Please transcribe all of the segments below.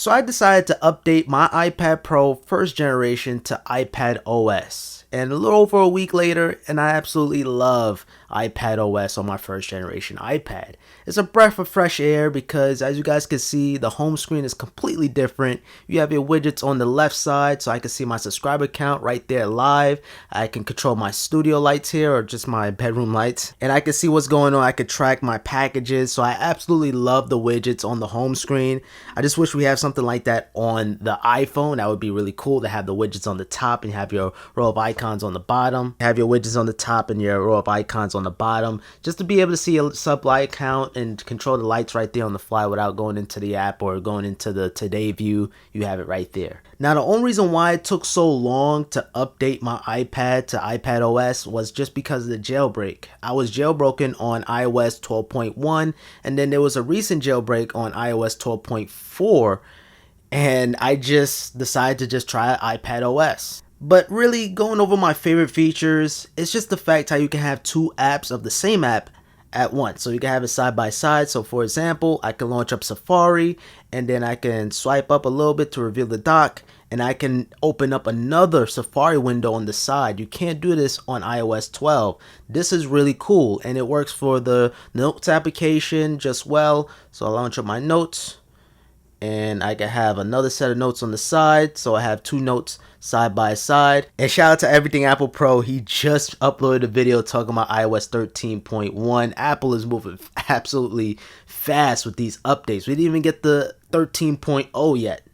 So I decided to update my iPad Pro first generation to iPadOS. And a little over a week later, and I absolutely love iPadOS on my first generation iPad. It's a breath of fresh air because, as you guys can see, the home screen is completely different. You have your widgets on the left side, so I can see my subscriber count right there live. I can control my studio lights here, or just my bedroom lights. And I can see what's going on. I can track my packages, so I absolutely love the widgets on the home screen. I just wish we have something like that on the iPhone. That would be really cool to have the widgets on the top and have your row of icons on the bottom. Have your widgets on the top and your row of icons on the bottom, just to be able to see a sub light count and control the lights right there on the fly without going into the app or going into the today view. You have it right there. Now, the only reason why it took so long to update my iPad to iPadOS was just because of the jailbreak. I was jailbroken on iOS 12.1, and then there was a recent jailbreak on iOS 12.4, and I just decided to just try iPadOS. But really, going over my favorite features, it's just the fact how you can have two apps of the same app at once. So you can have it side by side. So for example, I can launch up Safari, and then I can swipe up a little bit to reveal the dock, and I can open up another Safari window on the side. You can't do this on iOS 12. This is really cool, and it works for the Notes application just well. So I'll launch up my Notes, and I can have another set of notes on the side, so I have two notes side by side. And shout out to Everything Apple Pro, he just uploaded a video talking about iOS 13.1. Apple is moving absolutely fast with these updates. We didn't even get the 13.0 yet,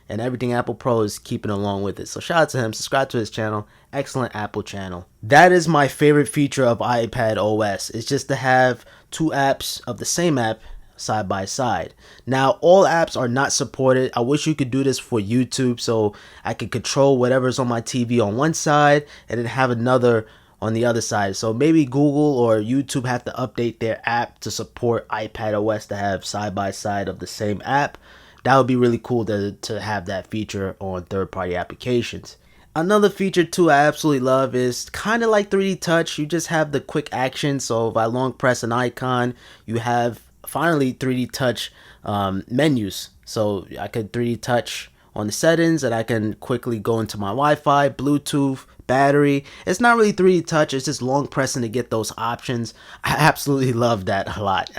and Everything Apple Pro is keeping along with it. So shout out to him, subscribe to his channel, excellent Apple channel. That is my favorite feature of iPadOS. It's just to have two apps of the same app side by side. Now, all apps are not supported. I wish you could do this for YouTube, so I could control whatever's on my TV on one side and then have another on the other side. So maybe Google or YouTube have to update their app to support iPadOS to have side by side of the same app. That would be really cool to have that feature on third-party applications. Another feature too I absolutely love is kind of like 3D Touch. You just have the quick action. So if I long press an icon, you have finally 3D Touch menus. So I could 3D Touch on the settings, and I can quickly go into my Wi-Fi, Bluetooth, battery. It's not really 3D Touch, it's just long pressing to get those options. I absolutely love that a lot.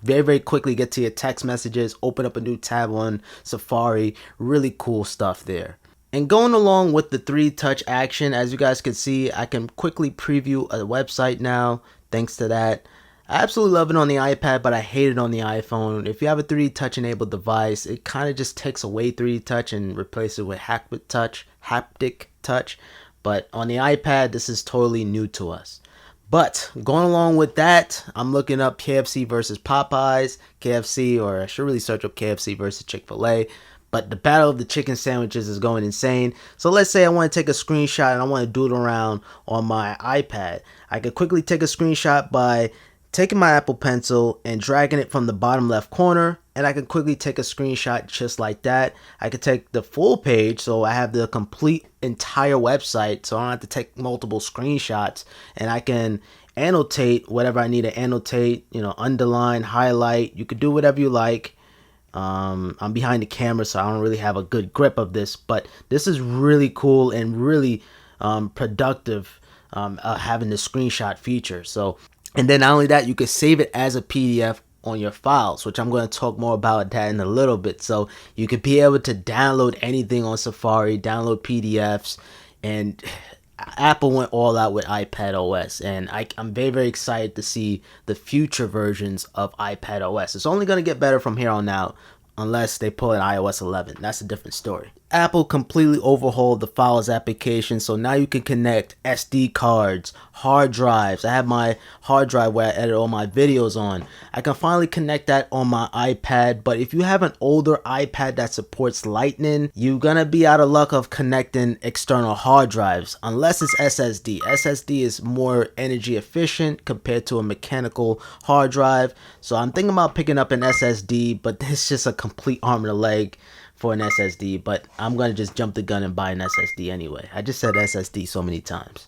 Very quickly get to your text messages, open up a new tab on Safari. Really cool stuff there. And going along with the 3D Touch action, as you guys can see, I can quickly preview a website now thanks to that. I absolutely love it on the iPad, but I hate it on the iPhone. If you have a 3D Touch enabled device, it kind of just takes away 3D Touch and replaces it with haptic touch. But on the iPad, this is totally new to us. But going along with that, I'm looking up KFC versus Popeyes, KFC, or I should really search up KFC versus Chick-fil-A. But the battle of the chicken sandwiches is going insane. So let's say I want to take a screenshot and I want to doodle around on my iPad. I could quickly take a screenshot by taking my Apple Pencil and dragging it from the bottom left corner, and I can quickly take a screenshot just like that. I could take the full page, so I have the complete entire website, so I don't have to take multiple screenshots, and I can annotate whatever I need to annotate, underline, highlight. You could do whatever you like. I'm behind the camera, so I don't really have a good grip of this, but this is really cool and really productive, having the screenshot feature. And then not only that, you can save it as a PDF on your files, which I'm going to talk more about that in a little bit. So you could be able to download anything on Safari, download PDFs, and Apple went all out with iPadOS, and I'm very excited to see the future versions of iPadOS. It's only going to get better from here on out, unless they pull in iOS 11. That's a different story. Apple completely overhauled the Files application, so now you can connect SD cards, hard drives. I have my hard drive where I edit all my videos on. I can finally connect that on my iPad, but if you have an older iPad that supports Lightning, you're gonna be out of luck of connecting external hard drives, unless it's SSD. SSD is more energy efficient compared to a mechanical hard drive, so I'm thinking about picking up an SSD, but it's just a complete arm and a leg for an SSD, but I'm gonna just jump the gun and buy an SSD anyway. I just said SSD so many times.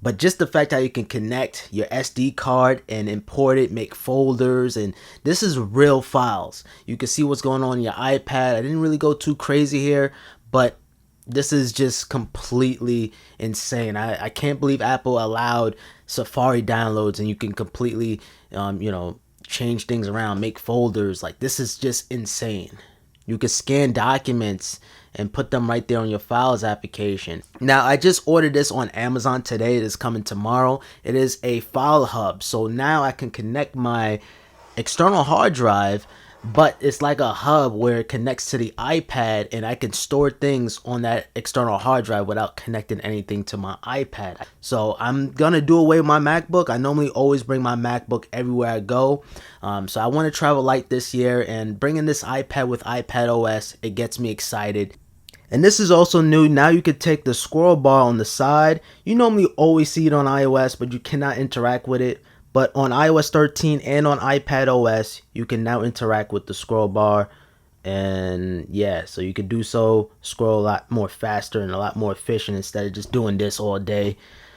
But just the fact how you can connect your SD card and import it, make folders, and this is real files. You can see what's going on in your iPad. I didn't really go too crazy here, but this is just completely insane. I can't believe Apple allowed Safari downloads and you can completely, change things around, make folders. Like, this is just insane. You can scan documents and put them right there on your Files application. Now, I just ordered this on Amazon today. It is coming tomorrow. It is a file hub. So now I can connect my external hard drive, but it's like a hub where it connects to the iPad and I can store things on that external hard drive without connecting anything to my iPad. So I'm gonna do away with my MacBook. I normally always bring my MacBook everywhere I go. So I want to travel light this year, and bringing this iPad with iPadOS, it gets me excited. And this is also new. Now you could take the scroll bar on the side. You normally always see it on iOS, but you cannot interact with it. But on iOS 13 and on iPadOS, you can now interact with the scroll bar. And yeah, so you can do so, scroll a lot more faster and a lot more efficient instead of just doing this all day.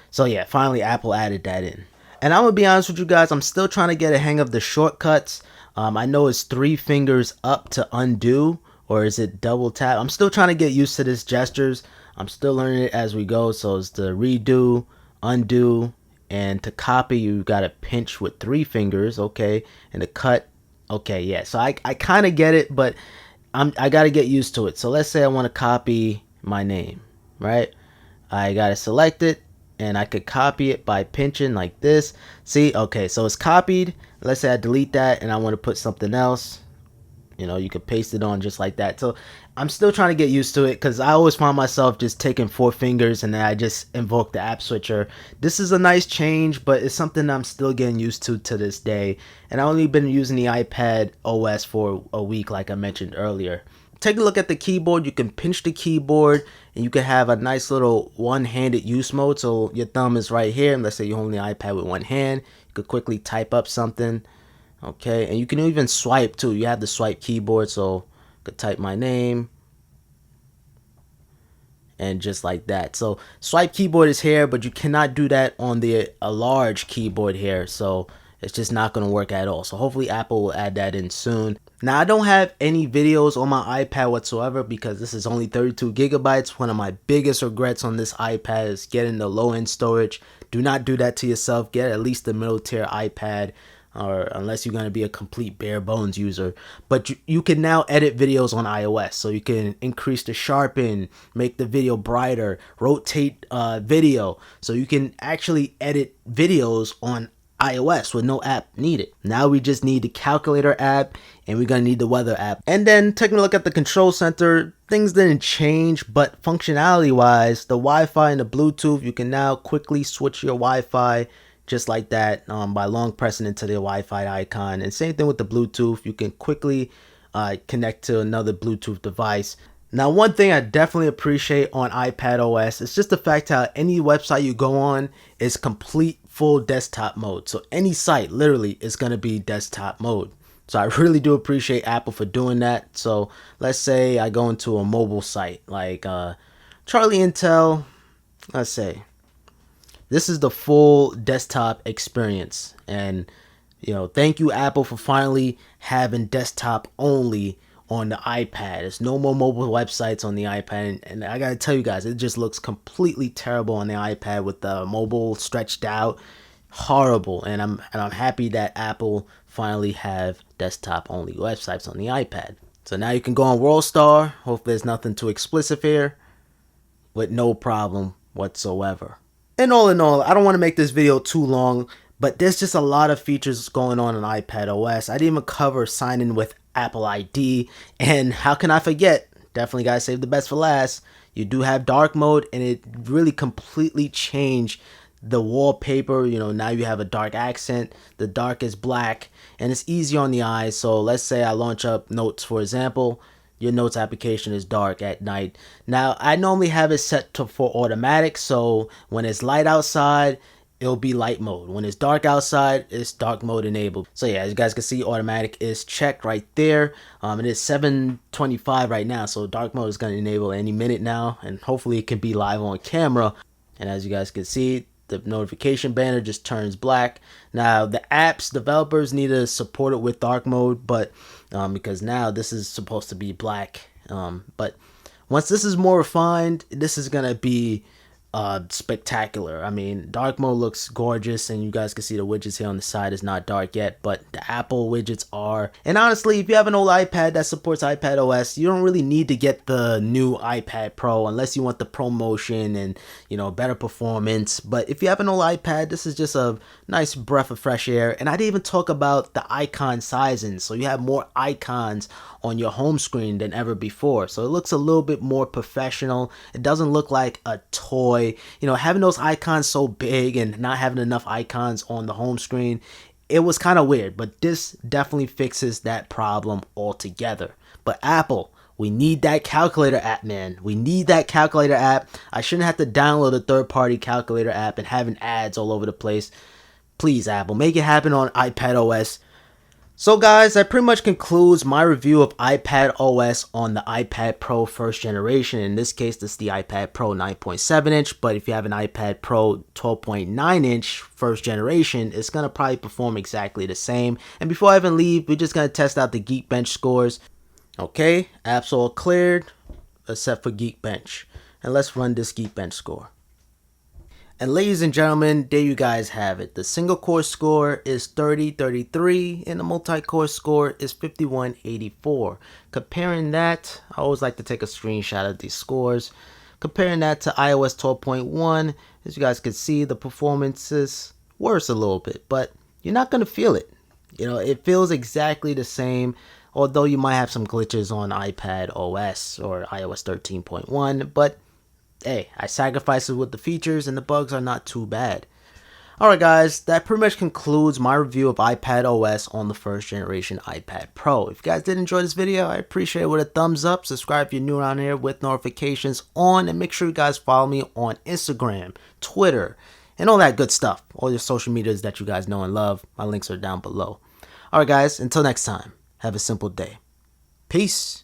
So yeah, finally Apple added that in. And I'm going to be honest with you guys, I'm still trying to get a hang of the shortcuts. I know it's 3 fingers up to undo, or is it double tap? I'm still trying to get used to this gestures. I'm still learning it as we go. So it's the redo, undo, and to copy, you got to pinch with 3 fingers, okay? And to cut, okay, yeah. So I kind of get it, but I got to get used to it. So let's say I want to copy my name, right? I got to select it, and I could copy it by pinching like this. See, okay, so it's copied. Let's say I delete that, and I want to put something else. You could paste it on just like that. So I'm still trying to get used to it because I always find myself just taking 4 fingers and then I just invoke the app switcher. This is a nice change, but it's something I'm still getting used to this day. And I've only been using the iPad OS for a week, like I mentioned earlier. Take a look at the keyboard. You can pinch the keyboard and you can have a nice little one-handed use mode. So your thumb is right here. And let's say you hold the iPad with one hand. You could quickly type up something. Okay, and you can even swipe too. You have the swipe keyboard, so I could type my name and just like that. So swipe keyboard is here, but you cannot do that on a large keyboard here. So it's just not going to work at all. So hopefully Apple will add that in soon. Now, I don't have any videos on my iPad whatsoever because this is only 32 gigabytes. One of my biggest regrets on this iPad is getting the low-end storage. Do not do that to yourself. Get at least the middle tier iPad, or unless you're going to be a complete bare bones user. But you can now edit videos on iOS. So you can increase the sharpen, make the video brighter, rotate video. So you can actually edit videos on iOS with no app needed. Now we just need the calculator app, and we're going to need the weather app. And then taking a look at the control center, things didn't change, but functionality wise, the Wi-Fi and the Bluetooth, you can now quickly switch your Wi-Fi just like that by long pressing into the Wi-Fi icon. And same thing with the Bluetooth. You can quickly connect to another Bluetooth device. Now, one thing I definitely appreciate on iPadOS is just the fact how any website you go on is complete full desktop mode. So any site literally is going to be desktop mode. So I really do appreciate Apple for doing that. So let's say I go into a mobile site like Charlie Intel. Let's say this is the full desktop experience. And, thank you, Apple, for finally having desktop only on the iPad. There's no more mobile websites on the iPad. And I got to tell you guys, it just looks completely terrible on the iPad with the mobile stretched out. Horrible. And I'm happy that Apple finally have desktop only websites on the iPad. So now you can go on WorldStar. Hopefully there's nothing too explicit here, with no problem whatsoever. And all in all, I don't want to make this video too long, but there's just a lot of features going on iPadOS. I didn't even cover signing with Apple ID, and how can I forget? Definitely gotta save the best for last. You do have dark mode, and it really completely changed the wallpaper. Now you have a dark accent. The dark is black, and it's easy on the eyes. So let's say I launch up Notes, for example. Your Notes application is dark at night. Now, I normally have it set for automatic, so when it's light outside, it'll be light mode. When it's dark outside, it's dark mode enabled. So yeah, as you guys can see, automatic is checked right there. It is 7:25 right now, so dark mode is going to enable any minute now, and hopefully it can be live on camera. And as you guys can see, The notification banner just turns black. Now the apps developers need to support it with dark mode, but because now this is supposed to be black. But once this is more refined, this is gonna be spectacular. I mean, dark mode looks gorgeous, and you guys can see the widgets here on the side is not dark yet, but the Apple widgets are. And honestly, if you have an old iPad that supports iPadOS, you don't really need to get the new iPad Pro unless you want the ProMotion and, you know, better performance. But if you have an old iPad, this is just a nice breath of fresh air. And I didn't even talk about the icon sizing, so you have more icons on your home screen than ever before. So it looks a little bit more professional. It doesn't look like a toy. You know, having those icons so big and not having enough icons on the home screen, it was kind of weird, but this definitely fixes that problem altogether. But Apple, we need that calculator app, man. We need that calculator app. I shouldn't have to download a third-party calculator app and having ads all over the place. Please, Apple, make it happen on iPadOS. So guys, that pretty much concludes my review of iPadOS on the iPad Pro first generation. In this case, this is the iPad Pro 9.7 inch, but if you have an iPad Pro 12.9 inch first generation, it's going to probably perform exactly the same. And before I even leave, we're just going to test out the Geekbench scores. Okay, apps all cleared, except for Geekbench. And let's run this Geekbench score. And ladies and gentlemen, there you guys have it. The single core score is 3033 and the multi-core score is 5184. Comparing that, I always like to take a screenshot of these scores. Comparing that to iOS 12.1, as you guys can see, the performance is worse a little bit, but you're not going to feel it. You know, it feels exactly the same, although you might have some glitches on iPadOS or iOS 13.1, but hey, I sacrificed it with the features and the bugs are not too bad. Alright guys, that pretty much concludes my review of iPadOS on the first generation iPad Pro. If you guys did enjoy this video, I appreciate it with a thumbs up. Subscribe if you're new around here with notifications on, and make sure you guys follow me on Instagram, Twitter, and all that good stuff. All your social medias that you guys know and love. My links are down below. Alright guys, until next time, have a simple day. Peace.